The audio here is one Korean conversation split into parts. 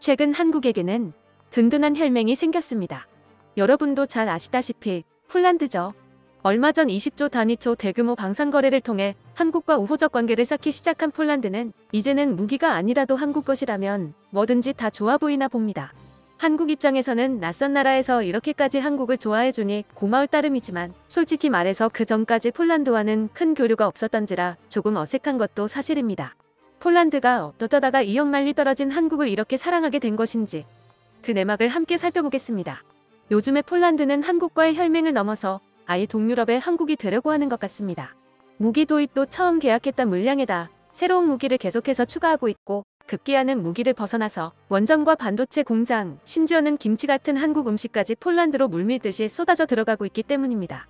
최근 한국에게는 든든한 혈맹이 생겼습니다. 여러분도 잘 아시다시피 폴란드죠. 얼마 전 20조 단위초 대규모 방산 거래를 통해 한국과 우호적 관계를 쌓기 시작한 폴란드는 이제는 무기가 아니라도 한국 것이라면 뭐든지 다 좋아 보이나 봅니다. 한국 입장에서는 낯선 나라에서 이렇게까지 한국을 좋아해주니 고마울 따름이지만 솔직히 말해서 그 전까지 폴란드와는 큰 교류가 없었던지라 조금 어색한 것도 사실입니다. 폴란드가 어쩌다가 이억만리 떨어진 한국을 이렇게 사랑하게 된 것인지 그 내막을 함께 살펴보겠습니다. 요즘에 폴란드는 한국과의 혈맹을 넘어서 아예 동유럽에 한국이 되려고 하는 것 같습니다. 무기 도입도 처음 계약했던 물량에다 새로운 무기를 계속해서 추가하고 있고 급기야는 무기를 벗어나서 원전과 반도체 공장, 심지어는 김치 같은 한국 음식까지 폴란드로 물밀듯이 쏟아져 들어가고 있기 때문입니다.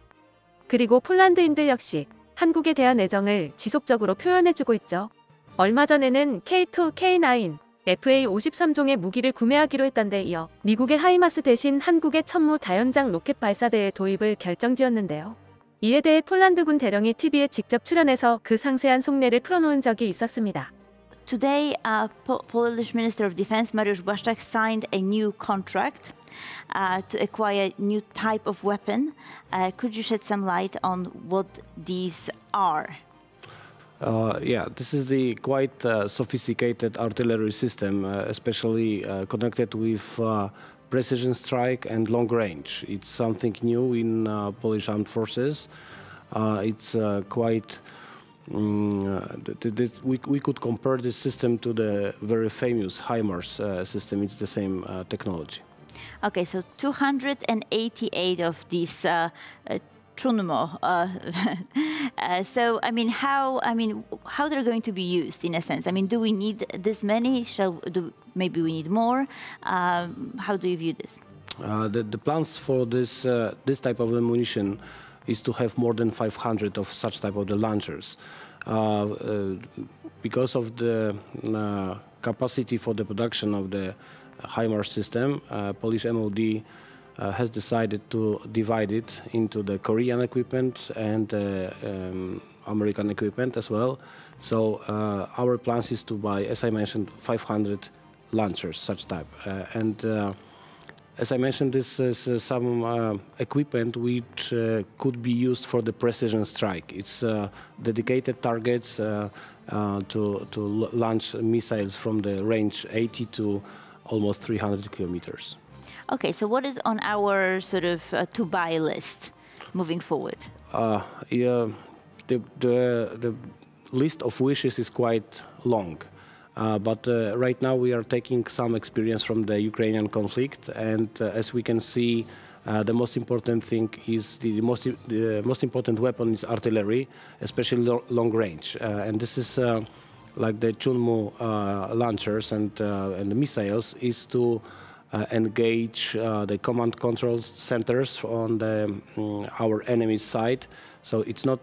그리고 폴란드인들 역시 한국에 대한 애정을 지속적으로 표현해주고 있죠. 얼마 전에는 K2, K9, FA-53종의 무기를 구매하기로 했던 데 이어 미국의 하이마스 대신 한국의 천무 다연장 로켓 발사대의 도입을 결정지었는데요. 이에 대해 폴란드군 대령이 TV에 직접 출연해서 그 상세한 속내를 풀어놓은 적이 있었습니다. Today, Polish Minister of Defense Mariusz Błaszczak signed a new contract to acquire new type of weapon. Could you shed some light on what these are? Yeah, this is the quite sophisticated artillery system, especially connected with precision strike and long range. It's something new in Polish armed forces. It's quite. We could compare this system to the very famous HIMARS system. It's the same technology. Okay, so 288 of these Chunmo. So, how they're going to be used in a sense? I mean, do we need this many? Maybe we need more? How do you view this? The plans for this type of ammunition is to have more than 500 of such type of the launchers. Because of the capacity for the production of the HIMARS system, Polish MOD has decided to divide it into the Korean equipment and American equipment as well. So our plans is to buy, as I mentioned, 500 launchers, such type. As I mentioned, this is some equipment which could be used for the precision strike. It's dedicated targets to launch missiles from the range 80 to almost 300 kilometers. Okay, so what is on our sort of to-buy list moving forward? Yeah, the list of wishes is quite long. But right now we are taking some experience from the Ukrainian conflict, and as we can see, the most important thing is the most important weapon is artillery, especially long range, and this is like the Chunmo launchers and the missiles is to engage the command control centers on our enemy's side. So it's not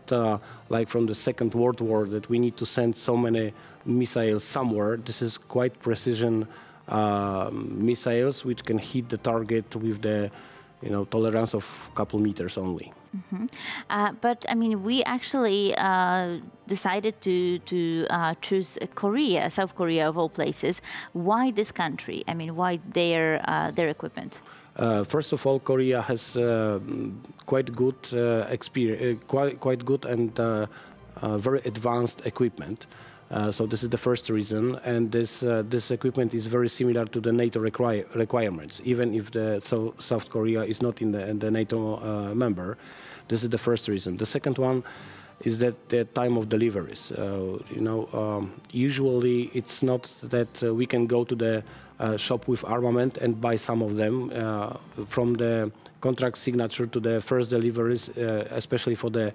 like from the Second World War that we need to send so many missiles somewhere. This is quite precision missiles which can hit the target with the tolerance of a couple meters only. Mm-hmm. But I mean, we actually decided to choose Korea, South Korea of all places. Why this country? I mean, why their equipment? First of all, Korea has quite good experience, quite good and very advanced equipment. So this is the first reason, and this equipment is very similar to the NATO requirements, even if South Korea is not in the NATO member. This is the first reason. The second one is that the time of deliveries. Usually it's not that we can go to the shop with armament and buy some of them. From the contract signature to the first deliveries, especially for the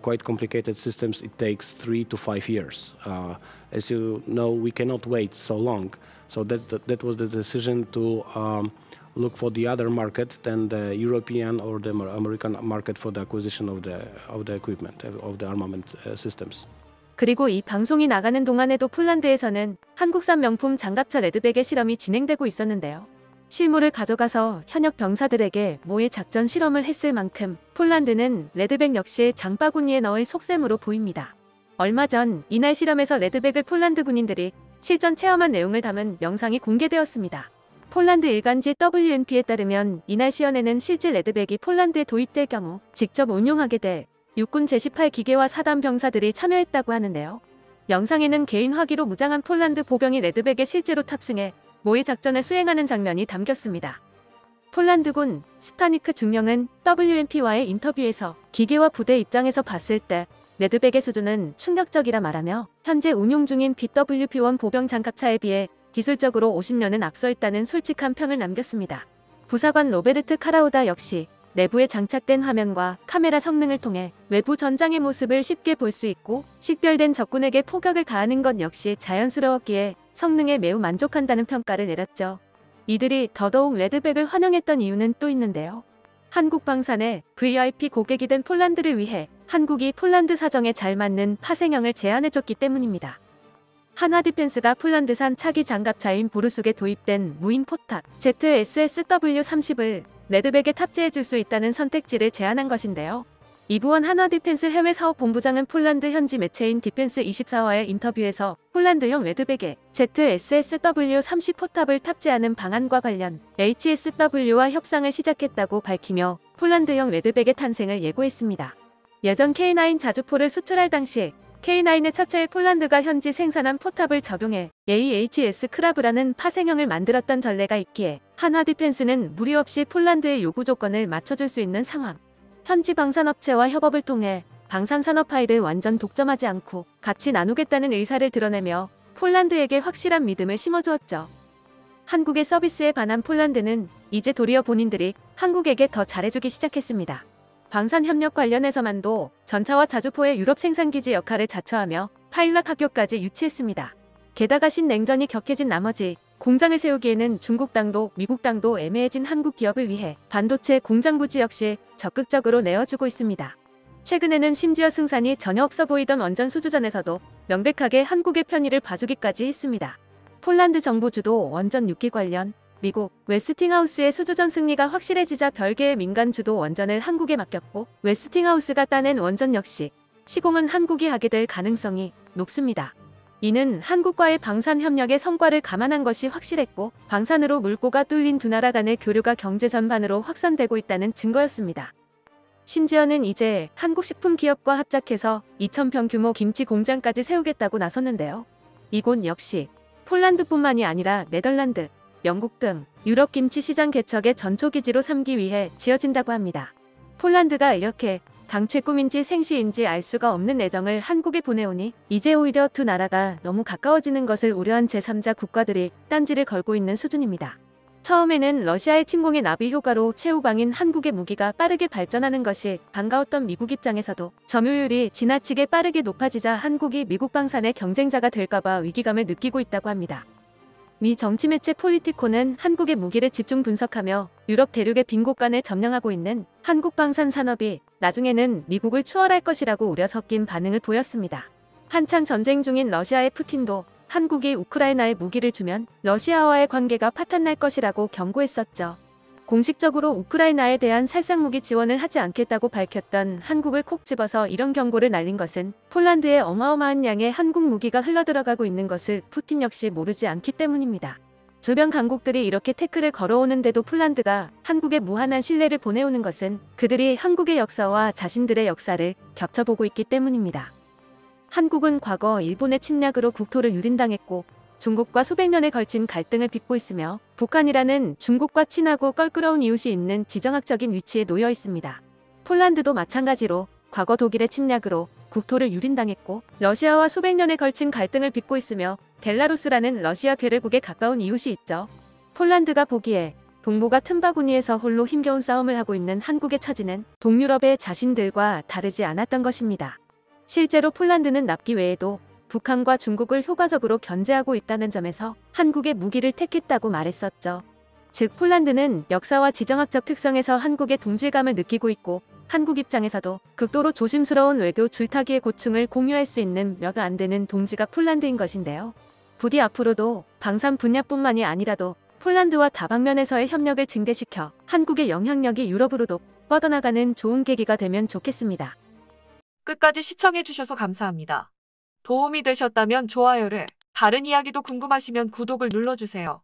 quite complicated systems, it takes 3 to 5 years. As you know, we cannot wait so long. So that was the decision to look for the other market than the European or the American market for the acquisition of the equipment, of the armament systems. 그리고 이 방송이 나가는 동안에도 폴란드에서는 한국산 명품 장갑차 레드백의 실험이 진행되고 있었는데요. 실물을 가져가서 현역 병사들에게 모의 작전 실험을 했을 만큼 폴란드는 레드백 역시 장바구니에 넣을 속셈으로 보입니다. 얼마 전 이날 실험에서 레드백을 폴란드 군인들이 실전 체험한 내용을 담은 영상이 공개되었습니다. 폴란드 일간지 WNP에 따르면 이날 시연에는 실제 레드백이 폴란드에 도입될 경우 직접 운용하게 될 육군 제18 기계와 사단 병사들이 참여했다고 하는데요. 영상에는 개인 화기로 무장한 폴란드 보병이 레드백에 실제로 탑승해 모의 작전을 수행하는 장면이 담겼습니다. 폴란드군 스타니크 중령은 WNP와의 인터뷰에서 기계와 부대 입장에서 봤을 때 레드백의 수준은 충격적이라 말하며 현재 운용 중인 BWP-1 보병 장갑차에 비해 기술적으로 50년은 앞서 있다는 솔직한 평을 남겼습니다. 부사관 로베르트 카라우다 역시 내부에 장착된 화면과 카메라 성능을 통해 외부 전장의 모습을 쉽게 볼 수 있고 식별된 적군에게 포격을 가하는 것 역시 자연스러웠기에 성능에 매우 만족한다는 평가를 내렸죠. 이들이 더더욱 레드백을 환영했던 이유는 또 있는데요. 한국 방산의 VIP 고객이 된 폴란드를 위해 한국이 폴란드 사정에 잘 맞는 파생형을 제안해줬기 때문입니다. 한화디펜스가 폴란드산 차기 장갑차인 보르숙에 도입된 무인 포탑 ZSSW-30을 레드백에 탑재해줄 수 있다는 선택지를 제안한 것인데요. 이부원 한화디펜스 해외사업본부장은 폴란드 현지 매체인 디펜스24와의 인터뷰에서 폴란드형 레드백에 ZSSW-30 포탑을 탑재하는 방안과 관련 HSW와 협상을 시작했다고 밝히며 폴란드형 레드백의 탄생을 예고했습니다. 예전 K9 자주포를 수출할 당시 K9의 차체에 폴란드가 현지 생산한 포탑을 적용해 AHS 크라브라는 파생형을 만들었던 전례가 있기에 한화디펜스는 무리 없이 폴란드의 요구 조건을 맞춰줄 수 있는 상황. 현지 방산업체와 협업을 통해 방산산업 파일을 완전 독점하지 않고 같이 나누겠다는 의사를 드러내며 폴란드에게 확실한 믿음을 심어주었죠. 한국의 서비스에 반한 폴란드는 이제 도리어 본인들이 한국에게 더 잘해주기 시작했습니다. 방산협력 관련해서만도 전차와 자주포의 유럽 생산기지 역할을 자처하며 파일럿 학교까지 유치했습니다. 게다가 신냉전이 격해진 나머지 공장을 세우기에는 중국 땅도 미국 땅도 애매해진 한국 기업을 위해 반도체 공장 부지 역시 적극적으로 내어주고 있습니다. 최근에는 심지어 승산이 전혀 없어 보이던 원전 수주전에서도 명백하게 한국의 편의를 봐주기까지 했습니다. 폴란드 정부 주도 원전 6기 관련 미국 웨스팅하우스의 수주전 승리가 확실해지자 별개의 민간 주도 원전을 한국에 맡겼고 웨스팅하우스가 따낸 원전 역시 시공은 한국이 하게 될 가능성이 높습니다. 이는 한국과의 방산 협력의 성과를 감안한 것이 확실했고 방산으로 물꼬가 뚫린 두 나라 간의 교류가 경제 전반으로 확산되고 있다는 증거였습니다. 심지어는 이제 한국 식품 기업과 합작해서 2,000평 규모 김치 공장까지 세우겠다고 나섰는데요. 이곳 역시 폴란드뿐만이 아니라 네덜란드, 영국 등 유럽 김치 시장 개척의 전초기지로 삼기 위해 지어진다고 합니다. 폴란드가 이렇게 당최 꿈인지 생시인지 알 수가 없는 애정을 한국에 보내오니 이제 오히려 두 나라가 너무 가까워지는 것을 우려한 제3자 국가들이 딴지를 걸고 있는 수준입니다. 처음에는 러시아의 침공의 나비 효과로 최우방인 한국의 무기가 빠르게 발전하는 것이 반가웠던 미국 입장에서도 점유율이 지나치게 빠르게 높아지자 한국이 미국 방산의 경쟁자가 될까봐 위기감을 느끼고 있다고 합니다. 미 정치 매체 폴리티코는 한국의 무기를 집중 분석하며 유럽 대륙의 빈 곳간을 점령하고 있는 한국 방산 산업이 나중에는 미국을 추월할 것이라고 우려 섞인 반응을 보였습니다. 한창 전쟁 중인 러시아의 푸틴도 한국이 우크라이나에 무기를 주면 러시아와의 관계가 파탄날 것이라고 경고했었죠. 공식적으로 우크라이나에 대한 살상무기 지원을 하지 않겠다고 밝혔던 한국을 콕 집어서 이런 경고를 날린 것은 폴란드에 어마어마한 양의 한국 무기가 흘러들어가고 있는 것을 푸틴 역시 모르지 않기 때문입니다. 주변 강국들이 이렇게 태클을 걸어오는데도 폴란드가 한국에 무한한 신뢰를 보내오는 것은 그들이 한국의 역사와 자신들의 역사를 겹쳐보고 있기 때문입니다. 한국은 과거 일본의 침략으로 국토를 유린당했고 중국과 수백 년에 걸친 갈등을 빚고 있으며 북한이라는 중국과 친하고 껄끄러운 이웃이 있는 지정학적인 위치에 놓여 있습니다. 폴란드도 마찬가지로 과거 독일의 침략으로 국토를 유린당했고 러시아와 수백 년에 걸친 갈등을 빚고 있으며 벨라루스라는 러시아 괴뢰국에 가까운 이웃이 있죠. 폴란드가 보기에 동북아 틈바구니에서 홀로 힘겨운 싸움을 하고 있는 한국의 처지는 동유럽의 자신들과 다르지 않았던 것입니다. 실제로 폴란드는 납기 외에도 북한과 중국을 효과적으로 견제하고 있다는 점에서 한국의 무기를 택했다고 말했었죠. 즉 폴란드는 역사와 지정학적 특성에서 한국의 동질감을 느끼고 있고 한국 입장에서도 극도로 조심스러운 외교 줄타기의 고충을 공유할 수 있는 몇 안 되는 동지가 폴란드인 것인데요. 부디 앞으로도 방산 분야뿐만이 아니라도 폴란드와 다방면에서의 협력을 증대시켜 한국의 영향력이 유럽으로도 뻗어나가는 좋은 계기가 되면 좋겠습니다. 끝까지 시청해주셔서 감사합니다. 도움이 되셨다면 좋아요를, 다른 이야기도 궁금하시면 구독을 눌러주세요.